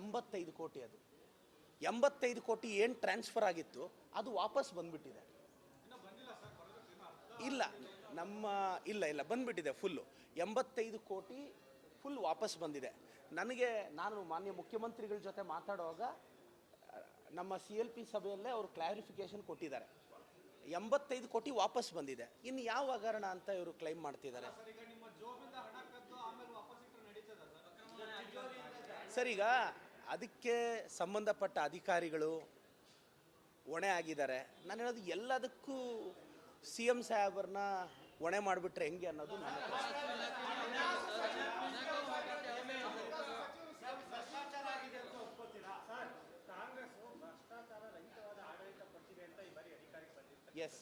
85 ಕೋಟಿ. ಅದು 85 ಕೋಟಿ ಏನು ಟ್ರಾನ್ಸ್ಫರ್ ಆಗಿತ್ತು ಅದು ವಾಪಸ್ ಬಂದ್ಬಿಟ್ಟಿದೆ. ಇಲ್ಲ ಇಲ್ಲ ಬಂದ್ಬಿಟ್ಟಿದೆ ಫುಲ್ಲು. 85 ಕೋಟಿ ಫುಲ್ ವಾಪಸ್ ಬಂದಿದೆ. ನಾನು ಮಾನ್ಯ ಮುಖ್ಯಮಂತ್ರಿಗಳ ಜೊತೆ ಮಾತಾಡುವಾಗ ನಮ್ಮ CLP ಸಭೆಯಲ್ಲೇ ಅವರು ಕ್ಲಾರಿಫಿಕೇಶನ್ ಕೊಟ್ಟಿದ್ದಾರೆ. 85 ಕೋಟಿ ವಾಪಸ್ ಬಂದಿದೆ. ಇನ್ನು ಯಾವ ಹಗರಣ ಅಂತ ಇವರು ಕ್ಲೈಮ್ ಮಾಡ್ತಿದ್ದಾರೆ. ಸರ್, ಈಗ ಅದಕ್ಕೆ ಸಂಬಂಧಪಟ್ಟ ಅಧಿಕಾರಿಗಳು ಹೊಣೆ ಆಗಿದ್ದಾರೆ. ನಾನು ಹೇಳೋದು ಎಲ್ಲದಕ್ಕೂ CM ಸಾಹೇಬರನ್ನ ಹೊಣೆ ಮಾಡಿಬಿಟ್ರೆ ಹೆಂಗೆ ಅನ್ನೋದು ನನ್ನ ಪ್ರಶ್ನೆ. ಎಸ್,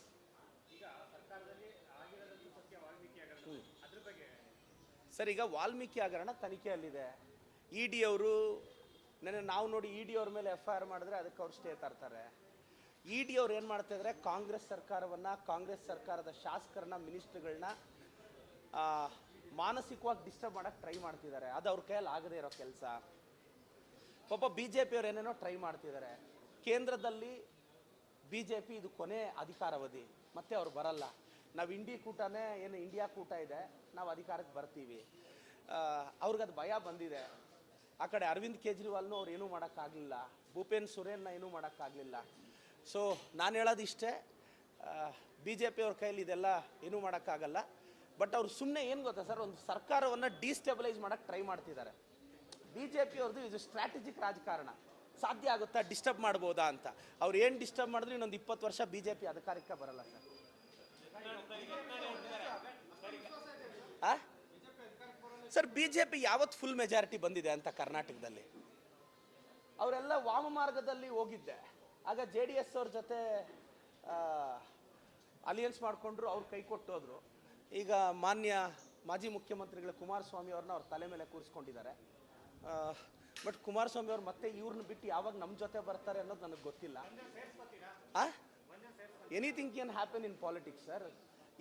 ಸರ್, ಈಗ ವಾಲ್ಮೀಕಿ ಹಗರಣ ತನಿಖೆಯಲ್ಲಿದೆ. ED ಅವರು ನಾವು ನೋಡಿ ED ಅವ್ರ ಮೇಲೆ FIR ಮಾಡಿದ್ರೆ ಅದಕ್ಕೆ ಅವ್ರು ಸ್ಟೇ ತರ್ತಾರೆ. ED ಅವ್ರು ಏನು ಮಾಡ್ತಾಯಿದ್ರೆ, ಕಾಂಗ್ರೆಸ್ ಸರ್ಕಾರವನ್ನು, ಕಾಂಗ್ರೆಸ್ ಸರ್ಕಾರದ ಶಾಸಕರನ್ನ, ಮಿನಿಸ್ಟ್ರುಗಳನ್ನ ಮಾನಸಿಕವಾಗಿ ಡಿಸ್ಟರ್ಬ್ ಮಾಡೋಕ್ಕೆ ಟ್ರೈ ಮಾಡ್ತಿದ್ದಾರೆ. ಅದು ಅವ್ರ ಕೈಯಲ್ಲಿ ಆಗದೇ ಇರೋ ಕೆಲಸ. ಪಾಪ BJP ಅವ್ರು ಏನೇನೋ ಟ್ರೈ ಮಾಡ್ತಿದ್ದಾರೆ. ಕೇಂದ್ರದಲ್ಲಿ BJP ಇದು ಕೊನೆ ಅಧಿಕಾರಾವಧಿ, ಮತ್ತೆ ಅವ್ರು ಬರಲ್ಲ. ನಾವು ಇಂಡಿಯಾ ಕೂಟ ಇದೆ, ನಾವು ಅಧಿಕಾರಕ್ಕೆ ಬರ್ತೀವಿ. ಅವ್ರಿಗದು ಭಯ ಬಂದಿದೆ. ಆ ಕಡೆ ಅರವಿಂದ್ ಕೇಜ್ರಿವಾಲ್ನೂ ಅವ್ರು ಏನೂ ಮಾಡೋಕ್ಕಾಗಲಿಲ್ಲ, ಭೂಪೇಂದ್ರ ಸೊರೇನ್ನ ಏನೂ ಮಾಡೋಕ್ಕಾಗಲಿಲ್ಲ. ಸೊ ನಾನು ಹೇಳೋದಿಷ್ಟೇ, BJP ಅವ್ರ ಕೈಲಿ ಇದೆಲ್ಲ ಏನೂ ಮಾಡೋಕ್ಕಾಗಲ್ಲ. ಬಟ್ ಅವ್ರು ಸುಮ್ಮನೆ ಏನು ಗೊತ್ತಾ ಸರ್, ಒಂದು ಸರ್ಕಾರವನ್ನು ಡಿಸ್ಟೆಬಿಲೈಸ್ ಮಾಡೋಕ್ಕೆ ಟ್ರೈ ಮಾಡ್ತಿದ್ದಾರೆ. BJP ಅವ್ರದ್ದು ಇದು ಸ್ಟ್ರಾಟಜಿಕ್ ರಾಜಕಾರಣ. ಸಾಧ್ಯ ಆಗುತ್ತಾ, ಡಿಸ್ಟರ್ಬ್ ಮಾಡ್ಬೋದಾ ಅಂತ. ಅವ್ರು ಏನು ಡಿಸ್ಟರ್ಬ್ ಮಾಡಿದ್ರೆ ಇನ್ನೊಂದು 20 ವರ್ಷ BJP ಅಧಿಕಾರಕ್ಕೆ ಬರಲ್ಲ ಸರ್. ಸರ್, BJP ಯಾವತ್ತು ಫುಲ್ ಮೆಜಾರಿಟಿ ಬಂದಿದೆ ಅಂತ ಕರ್ನಾಟಕದಲ್ಲಿ? ಅವರೆಲ್ಲ ವಾಮ ಮಾರ್ಗದಲ್ಲಿ ಹೋಗಿದ್ದೆ. ಆಗ JDS ಅವ್ರ ಜೊತೆ ಅಲಿಯನ್ಸ್ ಮಾಡಿಕೊಂಡ್ರು, ಅವ್ರು ಕೈ ಕೊಟ್ಟು ಹೋದ್ರು. ಈಗ ಮಾನ್ಯ ಮಾಜಿ ಮುಖ್ಯಮಂತ್ರಿಗಳ ಕುಮಾರಸ್ವಾಮಿ ಅವ್ರನ್ನ ಅವ್ರ ತಲೆ ಮೇಲೆ ಕೂರಿಸ್ಕೊಂಡಿದ್ದಾರೆ. ಬಟ್ ಕುಮಾರಸ್ವಾಮಿ ಅವ್ರು ಮತ್ತೆ ಇವ್ರನ್ನ ಬಿಟ್ಟು ಯಾವಾಗ ನಮ್ಮ ಜೊತೆ ಬರ್ತಾರೆ ಅನ್ನೋದು ನನಗೆ ಗೊತ್ತಿಲ್ಲ. Anything can happen in politics sir.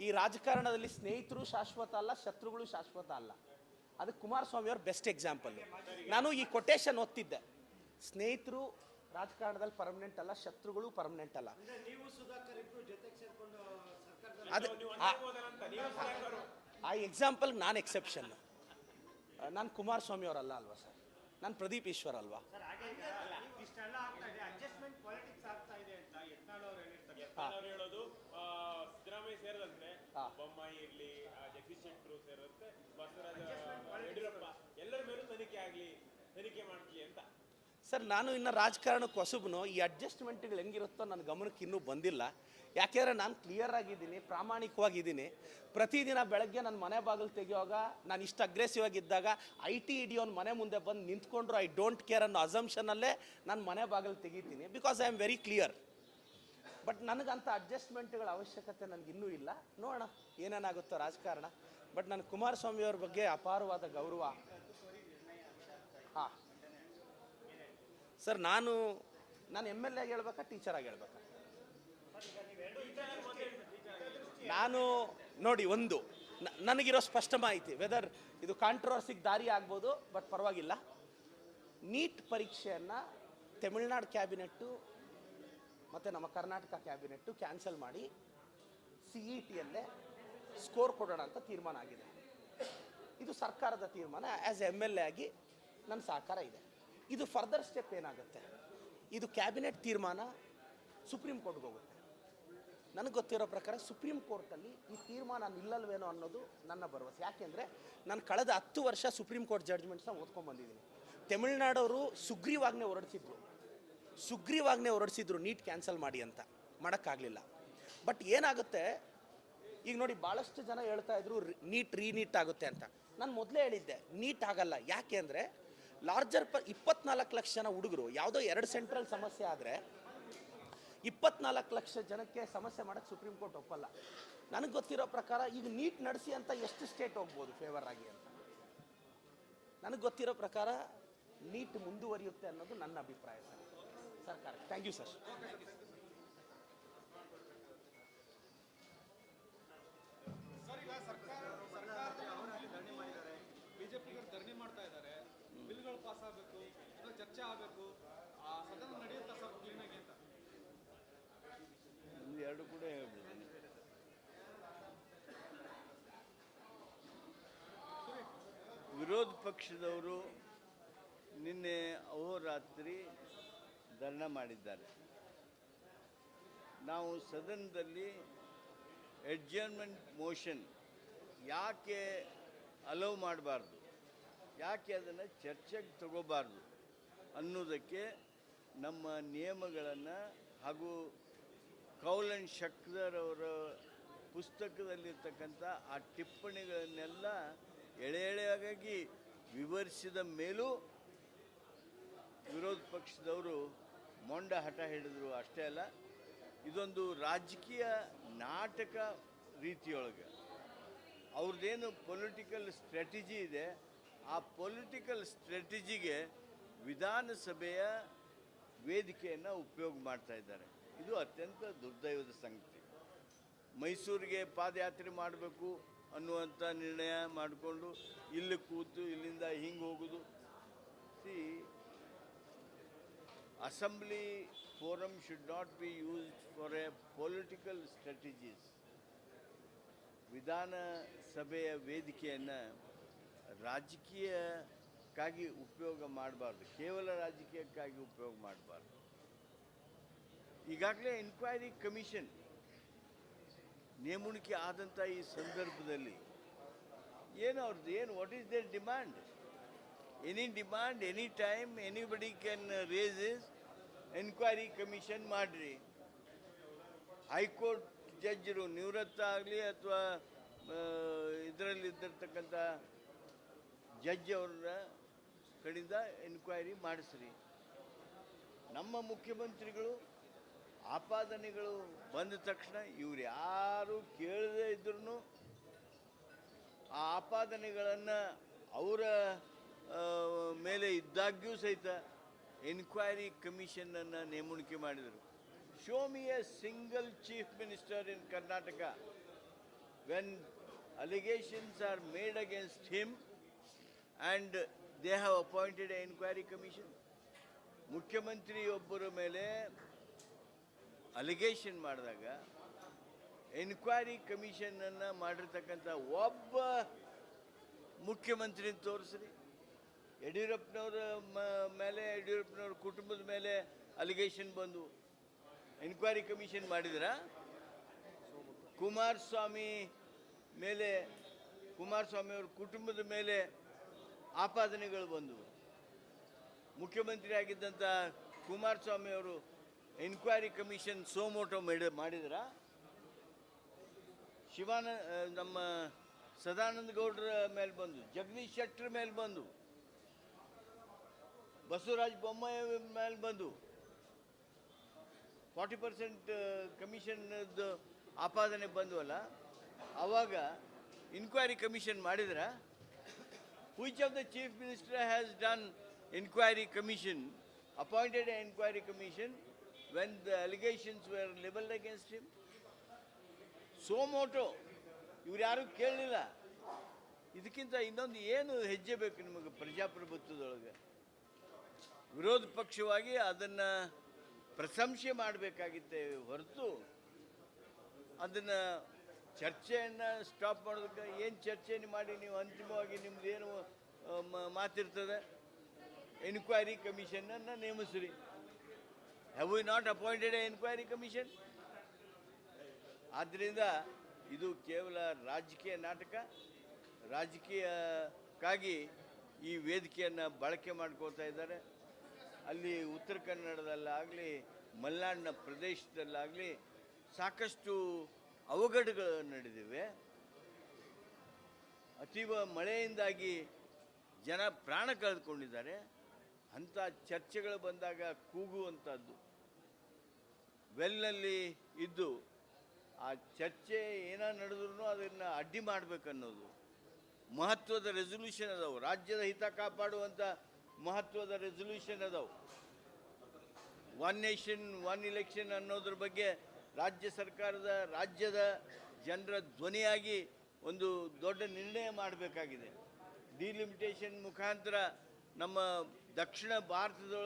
ಈ ರಾಜಕಾರಣದಲ್ಲಿ ಸ್ನೇಹಿತರು ಶಾಶ್ವತ ಅಲ್ಲ, ಶತ್ರುಗಳು ಶಾಶ್ವತ ಅಲ್ಲ. ಅದಕ್ಕೆ ಕುಮಾರಸ್ವಾಮಿ ಅವ್ರು ಬೆಸ್ಟ್ ಎಕ್ಸಾಂಪಲ್. ನಾನು ಈ ಕೊಟೇಶನ್ ಓದ್ತಿದ್ದೆ, ಸ್ನೇಹಿತರು ರಾಜಕಾರಣದಲ್ಲಿ ಪರ್ಮನೆಂಟ್ ಅಲ್ಲ, ಶತ್ರುಗಳು ಪರ್ಮನೆಂಟ್ ಅಲ್ಲ. ಅದು ಆ ಎಕ್ಸಾಂಪಲ್ ನಾನು ಎಕ್ಸೆಪ್ಷನ್. ನಾನು ಕುಮಾರಸ್ವಾಮಿ ಅವರಲ್ಲ ಅಲ್ವಾ ಸರ್, ನಾನು ಪ್ರದೀಪ್ ಈಶ್ವರ್ ಅಲ್ವಾ. ಹೇಳೋದು ಸಿದ್ದರಾಮಯ್ಯ ಸೇರಿದಂತೆ ಬೊಮ್ಮಾಯಿ ಇರ್ಲಿ, ಜಗದೀಶ್ ಶೆಟ್ಟರು ಸೇರಿದಂತೆ ಬಸವರಾಜ ಯಡಿಯೂರಪ್ಪ ಎಲ್ಲರ ಮೇಲೂ ತನಿಖೆ ಮಾಡ್ತೀವಿ ಅಂತ. ಸರ್, ನಾನು ಇನ್ನು ರಾಜಕಾರಣಕ್ಕೆ ಹೊಸಬನು. ಈ ಅಡ್ಜಸ್ಟ್ಮೆಂಟ್ಗಳು ಹೆಂಗಿರುತ್ತೋ ನನ್ನ ಗಮನಕ್ಕೆ ಇನ್ನೂ ಬಂದಿಲ್ಲ. ಯಾಕೆಂದರೆ ನಾನು ಕ್ಲಿಯರ್ ಆಗಿದ್ದೀನಿ, ಪ್ರಾಮಾಣಿಕವಾಗಿದ್ದೀನಿ. ಪ್ರತಿದಿನ ಬೆಳಗ್ಗೆ ನನ್ನ ಮನೆ ಬಾಗಿಲು ತೆಗೆಯುವಾಗ, ನಾನು ಇಷ್ಟು ಅಗ್ರೆಸಿವ್ ಆಗಿದ್ದಾಗ IT ಹಿಡಿಯೋನು ಮನೆ ಮುಂದೆ ಬಂದು ನಿಂತ್ಕೊಂಡ್ರು ಐ ಡೋಂಟ್ ಕೇರ್ ಅನ್ನೋ ಅಸಂಪ್ಷನಲ್ಲೇ ನಾನು ಮನೆ ಬಾಗಿಲು ತೆಗಿತೀನಿ. Because I am very clear. But ನನಗಂಥ ಅಡ್ಜಸ್ಟ್ಮೆಂಟ್ಗಳ ಅವಶ್ಯಕತೆ ನನಗಿನ್ನೂ ಇಲ್ಲ. ನೋಡೋಣ ಏನೇನಾಗುತ್ತೋ ರಾಜಕಾರಣ. ಬಟ್ ನನ್ನ ಕುಮಾರಸ್ವಾಮಿ ಅವ್ರ ಬಗ್ಗೆ ಅಪಾರವಾದ ಗೌರವ. ಹಾಂ ಸರ್, ನಾನು MLA ಆಗಿ ಹೇಳ್ಬೇಕಾ, ಟೀಚರಾಗಿ ಹೇಳ್ಬೇಕಾ? ನಾನು ನೋಡಿ, ನನಗಿರೋ ಸ್ಪಷ್ಟ ಮಾಹಿತಿ, ವೆದರ್ ಇದು ಕಾಂಟ್ರವರ್ಸಿಗೆ ದಾರಿ ಆಗ್ಬೋದು, ಬಟ್ ಪರವಾಗಿಲ್ಲ. ನೀಟ್ ಪರೀಕ್ಷೆಯನ್ನು ತಮಿಳ್ನಾಡು ಕ್ಯಾಬಿನೆಟ್ಟು ಮತ್ತು ನಮ್ಮ ಕರ್ನಾಟಕ ಕ್ಯಾಬಿನೆಟ್ಟು ಕ್ಯಾನ್ಸಲ್ ಮಾಡಿ CETಯಲ್ಲೇ ಸ್ಕೋರ್ ಕೊಡೋಣ ಅಂತ ತೀರ್ಮಾನ ಆಗಿದೆ. ಇದು ಸರ್ಕಾರದ ತೀರ್ಮಾನ. ಆ್ಯಸ್ MLA ಆಗಿ ನನ್ನ ಸಹಕಾರ ಇದೆ. ಇದು ಫರ್ದರ್ ಸ್ಟೆಪ್ ಏನಾಗುತ್ತೆ, ಇದು ಕ್ಯಾಬಿನೆಟ್ ತೀರ್ಮಾನ ಸುಪ್ರೀಂ ಕೋರ್ಟ್ಗೆ ಹೋಗುತ್ತೆ. ನನಗೆ ಗೊತ್ತಿರೋ ಪ್ರಕಾರ ಸುಪ್ರೀಂ ಕೋರ್ಟಲ್ಲಿ ಈ ತೀರ್ಮಾನ ನಿಲ್ಲಲ್ವೇನೋ ಅನ್ನೋದು ನನ್ನ ಭರವಸೆ. ಯಾಕೆಂದರೆ ನಾನು ಕಳೆದ 10 ವರ್ಷ ಸುಪ್ರೀಂ ಕೋರ್ಟ್ ಜಡ್ಜ್ಮೆಂಟ್ಸ್ನ ಓದ್ಕೊಂಡ್ಬಂದಿದ್ದೀನಿ. ತಮಿಳ್ನಾಡವರು ಸುಗ್ರೀವಾಜ್ಞೆ ಹೊರಡಿಸಿದ್ರು ನೀಟ್ ಕ್ಯಾನ್ಸಲ್ ಮಾಡಿ ಅಂತ, ಮಾಡೋಕ್ಕಾಗಲಿಲ್ಲ. ಬಟ್ ಏನಾಗುತ್ತೆ ಈಗ ನೋಡಿ, ಭಾಳಷ್ಟು ಜನ ಹೇಳ್ತಾ ಇದ್ರು ರೀನೀಟ್ ಆಗುತ್ತೆ ಅಂತ. ನಾನು ಮೊದಲೇ ಹೇಳಿದ್ದೆ, ನೀಟ್ ಆಗಲ್ಲ. ಯಾಕೆ ಅಂದರೆ ಲಾರ್ಜರ್ 24 ಲಕ್ಷ ಜನ ಹುಡುಗರು, ಯಾವುದೋ 2 ಸೆಂಟ್ರಲ್ ಸಮಸ್ಯೆ ಆದರೆ 24 ಲಕ್ಷ ಜನಕ್ಕೆ ಸಮಸ್ಯೆ ಮಾಡೋಕ್ಕೆ ಸುಪ್ರೀಂ ಕೋರ್ಟ್ ಒಪ್ಪಲ್ಲ. ನನಗೆ ಗೊತ್ತಿರೋ ಪ್ರಕಾರ ಈಗ ನೀಟ್ ನಡೆಸಿ ಅಂತ ಎಷ್ಟು ಸ್ಟೇಟ್ ಹೋಗ್ಬೋದು ಫೇವರ್ ಆಗಿ ಅಂತ. ನನಗೆ ಗೊತ್ತಿರೋ ಪ್ರಕಾರ ನೀಟ್ ಮುಂದುವರಿಯುತ್ತೆ ಅನ್ನೋದು ನನ್ನ ಅಭಿಪ್ರಾಯ ಸರ್, ಸರ್ಕಾರ. Thank you sir. BJP ಧರಣಿ ಮಾಡ್ತಾ ಇದ್ದಾರೆ, ಬಿಲ್ಗಳು ಪಾಸ್ ಆಗಬೇಕು, ಚರ್ಚೆ ಆಗಬೇಕು, ಸದನ ನಡೆಯುತ್ತಾ ಸರ್ ಕ್ಲೀನಾಗಿ ಅಂತ? ಒಂದು ಎರಡು ಕೂಡ ಹೇಳ್ಬಿಡ್ತೀನಿ. ವಿರೋಧ ಪಕ್ಷದವರು ನಿನ್ನೆ ಅಹೋರಾತ್ರಿ ಧರಣ ಮಾಡಿದ್ದಾರೆ. ನಾವು ಸದನದಲ್ಲಿ ಅಡ್ಜರ್ನ್ಮೆಂಟ್ ಮೋಷನ್ ಯಾಕೆ ಅಲೌ ಮಾಡಬಾರ್ದು, ಯಾಕೆ ಅದನ್ನು ಚರ್ಚೆಗೆ ತಗೋಬಾರ್ದು ಅನ್ನೋದಕ್ಕೆ ನಮ್ಮ ನಿಯಮಗಳನ್ನು ಹಾಗೂ ಕೌಲ್ ಅಂಡ್ ಶಕ್ದರ್ ಅವರ ಪುಸ್ತಕದಲ್ಲಿರ್ತಕ್ಕಂಥ ಆ ಟಿಪ್ಪಣಿಗಳನ್ನೆಲ್ಲ ಎಳೆ ಎಳೆಯಾಗಿ ವಿವರಿಸಿದ ಮೇಲೂ ವಿರೋಧ ಪಕ್ಷದವರು ಮೊಂಡ ಹಠ ಹಿಡಿದ್ರು. ಅಷ್ಟೇ ಅಲ್ಲ, ಇದೊಂದು ರಾಜಕೀಯ ನಾಟಕ ರೀತಿಯೊಳಗೆ ಅವ್ರದ್ದೇನು ಪೊಲಿಟಿಕಲ್ ಸ್ಟ್ರಾಟಜಿ ಇದೆ, ಆ ಪೊಲಿಟಿಕಲ್ ಸ್ಟ್ರಾಟಜಿಗೆ ವಿಧಾನಸಭೆಯ ವೇದಿಕೆಯನ್ನು ಉಪಯೋಗ ಮಾಡ್ತಾ ಇದ್ದಾರೆ. ಇದು ಅತ್ಯಂತ ದುರ್ದೈವದ ಸಂಗತಿ. ಮೈಸೂರಿಗೆ ಪಾದಯಾತ್ರೆ ಮಾಡಬೇಕು ಅನ್ನುವಂಥ ನಿರ್ಣಯ ಮಾಡಿಕೊಂಡು ಇಲ್ಲಿ ಕೂತು ಇಲ್ಲಿಂದ ಹಿಂಗೆ ಹೋಗೋದು. Assembly forum should not be used for A political strategies. ವಿಧಾನಸಭೆಯ ವೇದಿಕೆಯನ್ನು ರಾಜಕೀಯಕ್ಕಾಗಿ ಉಪಯೋಗ ಮಾಡಬಾರ್ದು, ಕೇವಲ ರಾಜಕೀಯಕ್ಕಾಗಿ ಉಪಯೋಗ ಮಾಡಬಾರ್ದು. ಈಗಾಗಲೇ ಎನ್ಕ್ವೈರಿ ಕಮಿಷನ್ ನೇಮಣಿಕೆ ಆದಂಥ ಈ ಸಂದರ್ಭದಲ್ಲಿ ಏನು ಅವ್ರದ್ದು ಏನು what is there demand? Any demand any time anybody can raise is enquiry commission ಮಾಡಿರಿ. ಹೈಕೋರ್ಟ್ ಜಡ್ಜರು ನಿವೃತ್ತ ಆಗಲಿ ಅಥವಾ ಇದರಲ್ಲಿದ್ದಿರ್ತಕ್ಕಂಥ ಜಡ್ಜ್ ಅವ್ರ ಕಡೆಯಿಂದ ಎನ್ಕ್ವೈರಿ ಮಾಡಿಸ್ರಿ. ನಮ್ಮ ಮುಖ್ಯಮಂತ್ರಿಗಳು ಆಪಾದನೆಗಳು ಬಂದ ತಕ್ಷಣ ಇವ್ರು ಯಾರು ಕೇಳದೇ ಇದ್ರೂ ಆ ಆಪಾದನೆಗಳನ್ನು ಅವರ ಮೇಲೆ ಇದ್ದಾಗ್ಯೂ ಸಹಿತ ಎನ್ಕ್ವೈರಿ ಕಮಿಷನನ್ನು ನೇಮಣಿಕೆ ಮಾಡಿದರು. Show me a single chief minister in Karnataka when allegations are made against him and they have appointed a enquiry commission. ಮುಖ್ಯಮಂತ್ರಿಯೊಬ್ಬರ ಮೇಲೆ ಅಲಿಗೇಷನ್ ಮಾಡಿದಾಗ ಎನ್ಕ್ವೈರಿ ಕಮಿಷನನ್ನು ಮಾಡಿರ್ತಕ್ಕಂಥ ಒಬ್ಬ ಮುಖ್ಯಮಂತ್ರಿ ತೋರಿಸ್ರಿ. ಯಡಿಯೂರಪ್ಪನವ್ರ ಮೇಲೆ, ಯಡಿಯೂರಪ್ಪನವ್ರ ಕುಟುಂಬದ ಮೇಲೆ ಅಲಿಗೇಷನ್ ಬಂದು ಎನ್ಕ್ವೈರಿ ಕಮಿಷನ್ ಮಾಡಿದ್ರ? ಕುಮಾರಸ್ವಾಮಿ ಮೇಲೆ, ಕುಮಾರಸ್ವಾಮಿ ಅವ್ರ ಕುಟುಂಬದ ಮೇಲೆ ಆಪಾದನೆಗಳು ಬಂದವು. ಮುಖ್ಯಮಂತ್ರಿ ಆಗಿದ್ದಂಥ ಕುಮಾರಸ್ವಾಮಿ ಅವರು ಎನ್ಕ್ವೈರಿ ಕಮಿಷನ್ ಸೋಮೋಟೋ ಮಾಡಿದ್ರ? ನಮ್ಮ ಸದಾನಂದ ಗೌಡರ ಮೇಲೆ ಬಂದು, ಜಗದೀಶ್ ಶೆಟ್ಟರ್ ಮೇಲೆ ಬಂದು, ಬಸವರಾಜ ಬೊಮ್ಮಾಯಿ ಮೇಲೆ ಬಂದು 40% ಕಮಿಷನ್ದು ಆಪಾದನೆ ಬಂದವಲ್ಲ, ಆವಾಗ ಇನ್ಕ್ವೈರಿ ಕಮಿಷನ್ ಮಾಡಿದ್ರ? Which of the chief minister has done inquiry commission, appointed A inquiry commission when the allegations were leveled against him? Suo motu ಇವ್ರು ಯಾರೂ ಕೇಳಲಿಲ್ಲ. ಇದಕ್ಕಿಂತ ಇನ್ನೊಂದು ಏನು ಹೆಜ್ಜೆ ಬೇಕು ನಿಮಗೆ ಪ್ರಜಾಪ್ರಭುತ್ವದೊಳಗೆ? ವಿರೋಧ ಪಕ್ಷವಾಗಿ ಅದನ್ನು ಪ್ರಶಂಸೆ ಮಾಡಬೇಕಾಗಿತ್ತೆ ಹೊರತು ಅದನ್ನು ಚರ್ಚೆಯನ್ನು ಸ್ಟಾಪ್ ಮಾಡೋದಕ್ಕೆ ಏನು ಚರ್ಚೆ ಮಾಡಿ ನೀವು ಅಂತಿಮವಾಗಿ ನಿಮ್ದು ಏನು ಮಾತಿರ್ತದೆ? ಎನ್ಕ್ವೈರಿ ಕಮಿಷನನ್ನು ನೇಮಿಸ್ರಿ. Have we not appointed a enquiry commission? ಆದ್ದರಿಂದ ಇದು ಕೇವಲ ರಾಜಕೀಯ ನಾಟಕ. ರಾಜಕೀಯಕ್ಕಾಗಿ ಈ ವೇದಿಕೆಯನ್ನು ಬಳಕೆ ಮಾಡ್ಕೋತಾ ಇದ್ದಾರೆ. ಅಲ್ಲಿ ಉತ್ತರ ಕನ್ನಡದಲ್ಲಾಗಲಿ ಮಲೆನಾಡಿನ ಪ್ರದೇಶದಲ್ಲಾಗಲಿ ಸಾಕಷ್ಟು ಅವಘಡಗಳು ನಡೆದಿವೆ. ಅತೀವ ಮಳೆಯಿಂದಾಗಿ ಜನ ಪ್ರಾಣ ಕಳೆದುಕೊಂಡಿದ್ದಾರೆ. ಅಂಥ ಚರ್ಚೆಗಳು ಬಂದಾಗ ಕೂಗುವಂಥದ್ದು, ವೆಲ್ನಲ್ಲಿ ಇದ್ದು ಆ ಚರ್ಚೆ ಏನೋ ನಡೆದ್ರೂ ಅದನ್ನು ಅಡ್ಡಿ ಮಾಡಬೇಕನ್ನೋದು ಮಹತ್ವದ ರೆಸೊಲ್ಯೂಷನ್ ಅದಾವೆ. ರಾಜ್ಯದ ಹಿತ ಕಾಪಾಡುವಂಥ ಮಹತ್ವದ ರೆಸೊಲ್ಯೂಷನ್ ಅದಾವೆ. 1 ನೇಷನ್ 1 ಇಲೆಕ್ಷನ್ ಅನ್ನೋದ್ರ ಬಗ್ಗೆ ರಾಜ್ಯ ಸರ್ಕಾರದ, ರಾಜ್ಯದ ಜನರ ಧ್ವನಿಯಾಗಿ ಒಂದು ದೊಡ್ಡ ನಿರ್ಣಯ ಮಾಡಬೇಕಾಗಿದೆ. ಡಿಲಿಮಿಟೇಷನ್ ಮುಖಾಂತರ ನಮ್ಮ ದಕ್ಷಿಣ ಭಾರತದೊಳಗೆ